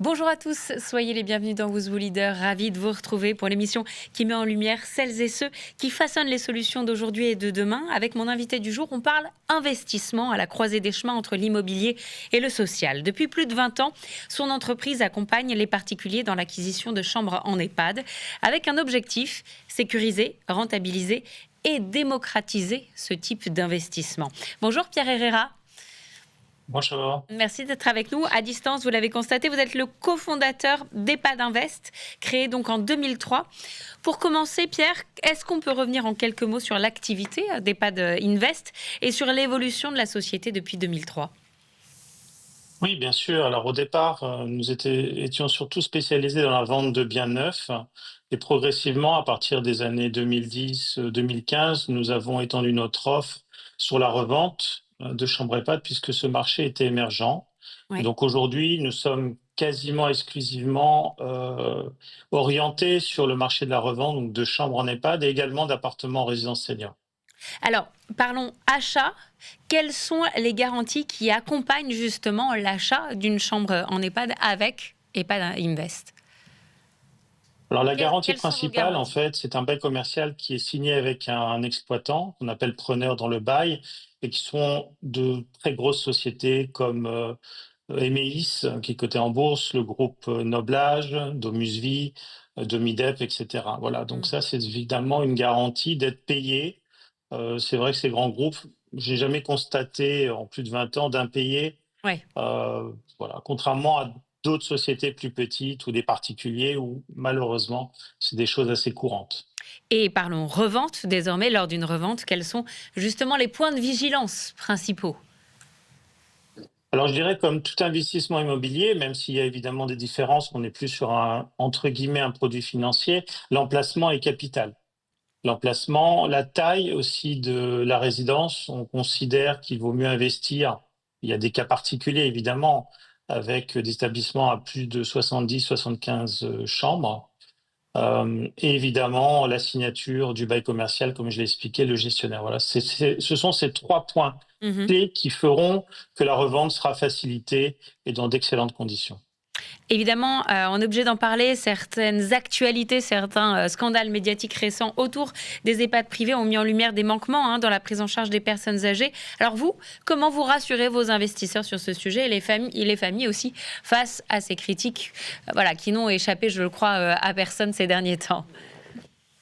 Bonjour à tous, soyez les bienvenus dans Who's Leader. Ravi de vous retrouver pour l'émission qui met en lumière celles et ceux qui façonnent les solutions d'aujourd'hui et de demain. Avec mon invité du jour, on parle investissement à la croisée des chemins entre l'immobilier et le social. Depuis plus de 20 ans, son entreprise accompagne les particuliers dans l'acquisition de chambres en EHPAD avec un objectif: sécuriser, rentabiliser et démocratiser ce type d'investissement. Bonjour Pierre Herrera. Bonjour. Merci d'être avec nous. À distance, vous l'avez constaté, vous êtes le cofondateur d'EHPAD Invest, créé donc en 2003. Pour commencer, Pierre, est-ce qu'on peut revenir en quelques mots sur l'activité d'EHPAD Invest et sur l'évolution de la société depuis 2003 ? Oui, bien sûr. Alors au départ, étions surtout spécialisés dans la vente de biens neufs et progressivement, à partir des années 2010-2015, nous avons étendu notre offre sur la revente de chambres EHPAD puisque ce marché était émergent. Et Ouais. donc aujourd'hui, nous sommes quasiment exclusivement orientés sur le marché de la revente, donc de chambres en EHPAD et également d'appartements en résidence senior. Alors, parlons achat. Quelles sont les garanties qui accompagnent justement l'achat d'une chambre en EHPAD avec EHPAD Invest ? Alors la garantie Quelles sont vos principale, en garanties ? fait, c'est un bail commercial qui est signé avec un exploitant, qu'on appelle preneur dans le bail, et qui sont de très grosses sociétés comme Emeis, qui est coté en bourse, le groupe Noblage, Domusvi, Domidep, etc. Voilà, donc Hmm. ça, c'est évidemment une garantie d'être payé. C'est vrai que ces grands groupes, j'ai jamais constaté en plus de 20 ans d'impayés. Ouais. Voilà, contrairement à d'autres sociétés plus petites ou des particuliers où malheureusement, c'est des choses assez courantes. Et parlons revente désormais. Lors d'une revente, quels sont justement les points de vigilance principaux ? Alors je dirais comme tout investissement immobilier, même s'il y a évidemment des différences, on est plus sur un, entre guillemets, un produit financier, l'emplacement est capital. L'emplacement, la taille aussi de la résidence, on considère qu'il vaut mieux investir. Il y a des cas particuliers évidemment, avec des établissements à plus de 70-75 chambres. Et évidemment, la signature du bail commercial, comme je l'ai expliqué, le gestionnaire. Voilà, ce sont ces trois points Mhm. clés qui feront que la revente sera facilitée et dans d'excellentes conditions. Évidemment, on est obligé d'en parler. Certaines actualités, certains scandales médiatiques récents autour des EHPAD privés ont mis en lumière des manquements dans la prise en charge des personnes âgées. Alors vous, comment vous rassurez vos investisseurs sur ce sujet et les familles aussi face à ces critiques voilà, qui n'ont échappé, je le crois, à personne ces derniers temps ?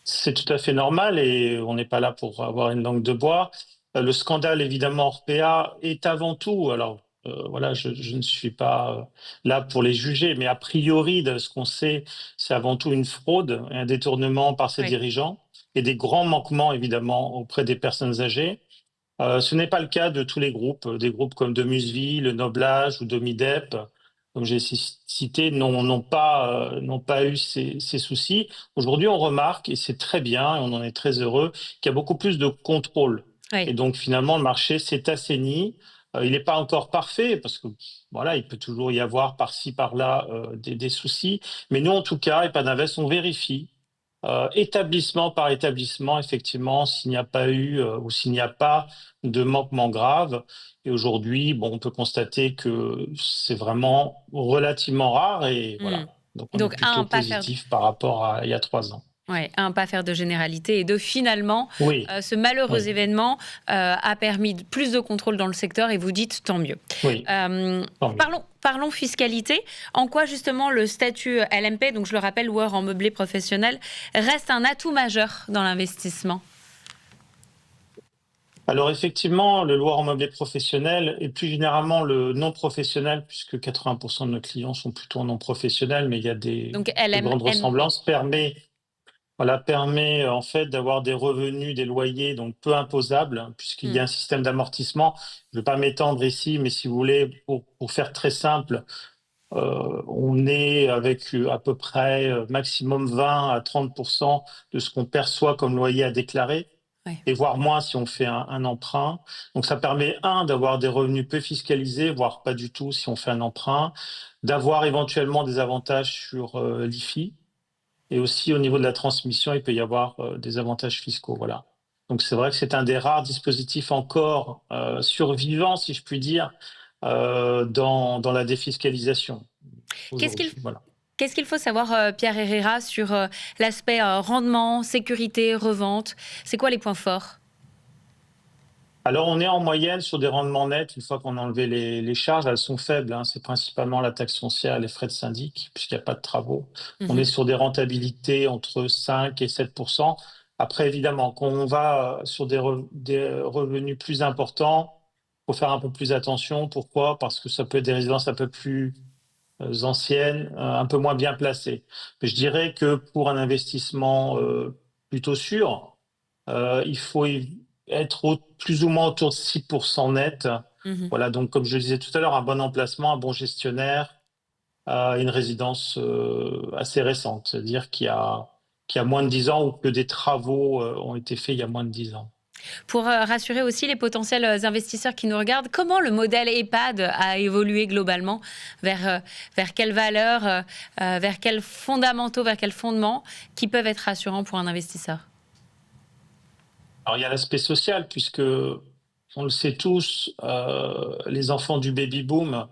C'est tout à fait normal et on n'est pas là pour avoir une langue de bois. Le scandale, évidemment, Orpea est avant tout, alors voilà, je ne suis pas là pour les juger, mais a priori, de ce qu'on sait, c'est avant tout une fraude et un détournement par ses Oui. dirigeants et des grands manquements, évidemment, auprès des personnes âgées. Ce n'est pas le cas de tous les groupes. Des groupes comme Domusvi, le Noblage ou Domidep, comme j'ai cité, n'ont pas eu ces soucis. Aujourd'hui, on remarque, et c'est très bien, et on en est très heureux, qu'il y a beaucoup plus de contrôle. Et Oui. donc, finalement, le marché s'est assaini. Il n'est pas encore parfait, parce que voilà, il peut toujours y avoir par-ci, par-là des soucis. Mais nous, en tout cas, EHPAD Invest, on vérifie établissement par établissement, effectivement, s'il n'y a pas eu ou s'il n'y a pas de manquement grave. Et aujourd'hui, bon, on peut constater que c'est vraiment relativement rare et Hmm. voilà. Donc, on est Donc, plutôt positif par rapport à il y a 3 ans. ouais, à ne pas faire de généralité et de finalement, Oui, ce malheureux oui, événement a permis plus de contrôle dans le secteur et vous dites tant mieux. oui, Euh, tant mieux. parlons fiscalité. En quoi justement le statut LMP, donc je le rappelle, loueur en meublé professionnel, reste un atout majeur dans l'investissement ? Alors effectivement, le loueur en meublé professionnel et plus généralement le non professionnel, puisque 80% de nos clients sont plutôt non professionnels, mais il y a Donc de grandes LMNP. ressemblances, permet en fait d'avoir des revenus, des loyers donc peu imposables, hein, puisqu'il y Hmm. a un système d'amortissement. Je ne vais pas m'étendre ici, mais si vous voulez, pour faire très simple, on est avec à peu près maximum 20 à 30% de ce qu'on perçoit comme loyer à déclarer, Ouais. et voire moins si on fait un emprunt. Donc ça permet, d'avoir des revenus peu fiscalisés, voire pas du tout si on fait un emprunt, d'avoir éventuellement des avantages sur l'IFI, et aussi au niveau de la transmission, il peut y avoir des avantages fiscaux. Voilà. Donc c'est vrai que c'est un des rares dispositifs encore survivants, si je puis dire, dans la défiscalisation. Qu'est-ce qu'il aujourd'hui. Voilà. Qu'est-ce qu'il faut savoir, Pierre Herrera, sur l'aspect rendement, sécurité, revente? C'est quoi les points forts? Alors, on est en moyenne sur des rendements nets, une fois qu'on a enlevé les charges, elles sont faibles, hein. C'est principalement la taxe foncière et les frais de syndic, puisqu'il n'y a pas de travaux. On est Mhm. sur des rentabilités entre 5 et 7%. Après, évidemment, quand on va sur des revenus plus importants, il faut faire un peu plus attention. Pourquoi? Parce que ça peut être des résidences un peu plus anciennes, un peu moins bien placées. Mais je dirais que pour un investissement plutôt sûr, il faut être plus ou moins autour de 6% net. Mhm. Voilà, donc comme je le disais tout à l'heure, un bon emplacement, un bon gestionnaire, une résidence assez récente, c'est-à-dire qui a moins de 10 ans ou que des travaux ont été faits il y a moins de 10 ans. Pour rassurer aussi les potentiels investisseurs qui nous regardent, comment le modèle EHPAD a évolué globalement? Vers quelles valeurs, vers quels fondamentaux, vers quels fondements qui peuvent être rassurants pour un investisseur? Alors il y a l'aspect social, puisque on le sait tous, les enfants du baby-boom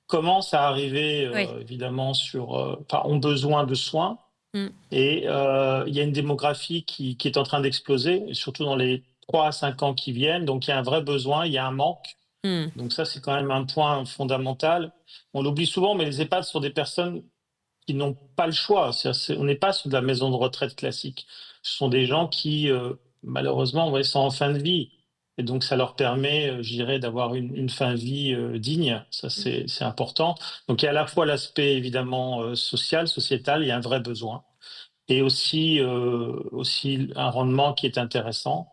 commencent à arriver Oui. évidemment enfin, ont besoin de soins. Mm. Et il y a une démographie qui est en train d'exploser, et surtout dans les 3 à 5 ans qui viennent. Donc il y a un vrai besoin, il y a un manque. Mm. Donc ça, c'est quand même un point fondamental. On l'oublie souvent, mais les EHPAD sont des personnes qui n'ont pas le choix. On n'est pas sur de la maison de retraite classique. Ce sont des gens qui, malheureusement, ouais, sont en fin de vie. Et donc ça leur permet, je dirais, d'avoir une fin de vie digne. Ça, c'est important. Donc il y a à la fois l'aspect, évidemment, social, sociétal, il y a un vrai besoin et aussi un rendement qui est intéressant.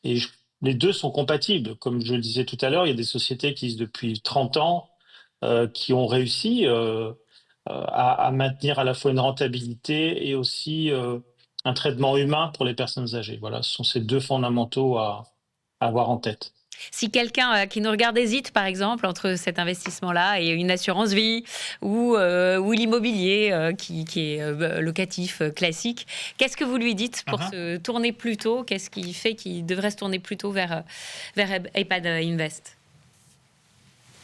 Et les deux sont compatibles. Comme je le disais tout à l'heure, il y a des sociétés qui existent depuis 30 ans, qui ont réussi à maintenir à la fois une rentabilité et aussi un traitement humain pour les personnes âgées. Voilà, ce sont ces deux fondamentaux à avoir en tête. Si quelqu'un qui nous regarde hésite, par exemple, entre cet investissement-là et une assurance vie ou l'immobilier qui est locatif classique, qu'est-ce que vous lui dites pour se tourner plus tôt? Qu'est-ce qui fait qu'il devrait se tourner plus tôt vers EHPAD Invest?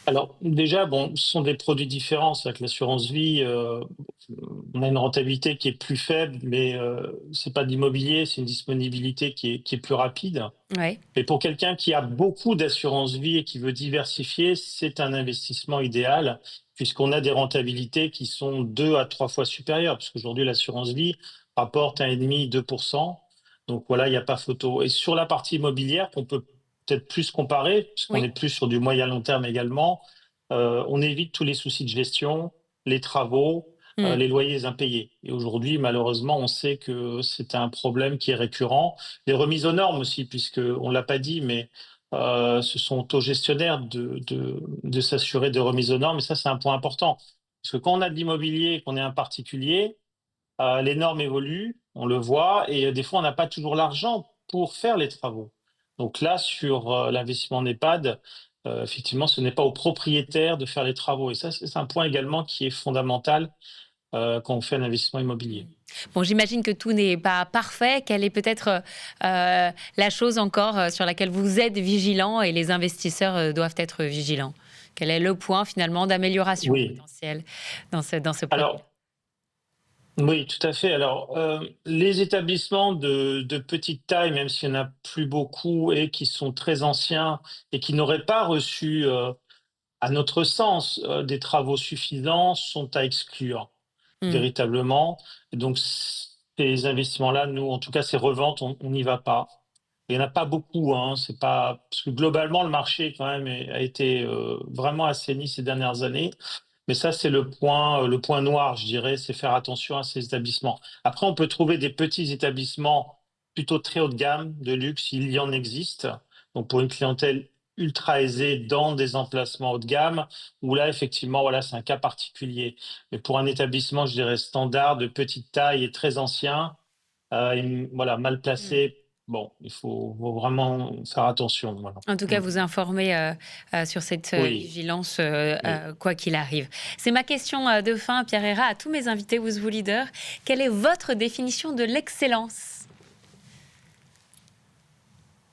Alors déjà, bon, ce sont des produits différents. C'est-à-dire que l'assurance vie, on a une rentabilité qui est plus faible, mais c'est pas de l'immobilier, c'est une disponibilité qui est plus rapide. Ouais. Mais pour quelqu'un qui a beaucoup d'assurance vie et qui veut diversifier, c'est un investissement idéal, puisqu'on a des rentabilités qui sont 2 à 3 fois supérieures, parce qu'aujourd'hui, l'assurance vie rapporte 1,5, 2%. Donc voilà, il n'y a pas photo. Et sur la partie immobilière, qu'on peut peut-être plus comparer, puisqu'on Oui. est plus sur du moyen long terme également, on évite tous les soucis de gestion, les travaux, Mm. les loyers impayés. Et aujourd'hui, malheureusement, on sait que c'est un problème qui est récurrent. Les remises aux normes aussi, puisque on l'a pas dit, mais ce sont aux gestionnaires de s'assurer de remises aux normes. Et ça, c'est un point important. Parce que quand on a de l'immobilier, qu'on est un particulier, les normes évoluent, on le voit, et des fois, on n'a pas toujours l'argent pour faire les travaux. Donc là, sur l'investissement en EHPAD, effectivement, ce n'est pas aux propriétaires de faire les travaux. Et ça, c'est un point également qui est fondamental quand on fait un investissement immobilier. Bon, j'imagine que tout n'est pas parfait. Quelle est peut-être la chose encore sur laquelle vous êtes vigilant et les investisseurs doivent être vigilants? Quel est le point finalement d'amélioration Oui. potentielle dans ce produit? Alors, oui, tout à fait. Alors, les établissements de petite taille, même s'il n'y en a plus beaucoup et qui sont très anciens et qui n'auraient pas reçu, à notre sens, des travaux suffisants, sont à exclure, Hmm. véritablement. Et donc, ces investissements-là, nous, en tout cas, ces reventes, on n'y va pas. Il n'y en a pas beaucoup, hein. C'est pas parce que globalement, le marché, quand même, a été vraiment assaini ces dernières années. Mais ça, c'est le point noir, je dirais, c'est faire attention à ces établissements. Après, on peut trouver des petits établissements plutôt très haut de gamme, de luxe, il y en existe. Donc, pour une clientèle ultra aisée dans des emplacements haut de gamme, où là, effectivement, voilà, c'est un cas particulier. Mais pour un établissement, je dirais, standard, de petite taille et très ancien, voilà, mal Hmm. placé, bon, faut vraiment faire attention. Voilà. En tout cas, vous informer sur cette Oui, vigilance, oui. quoi qu'il arrive. C'est ma question de fin, Pierre Herra, à tous mes invités Who's Leader. Quelle est votre définition de l'excellence?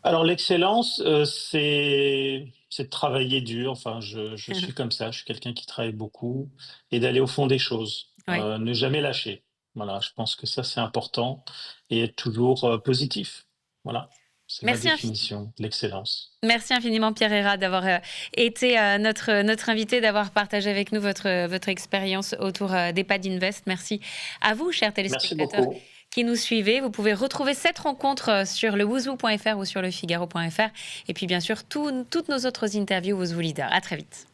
Alors l'excellence, c'est de travailler dur. Enfin, je suis comme ça, je suis quelqu'un qui travaille beaucoup et d'aller au fond des choses, Oui. ne jamais lâcher. Voilà, je pense que ça, c'est important et être toujours, positif. Voilà, c'est ma Merci, définition de l'excellence. merci infiniment Pierre Hérat d'avoir été notre invité, d'avoir partagé avec nous votre expérience autour d'EHPAD Invest. Merci à vous, chers Merci téléspectateurs beaucoup. qui nous suivez. Vous pouvez retrouver cette rencontre sur le woozoo.fr ou sur le figaro.fr. Et puis bien sûr, toutes nos autres interviews Woozoo Leader. À très vite.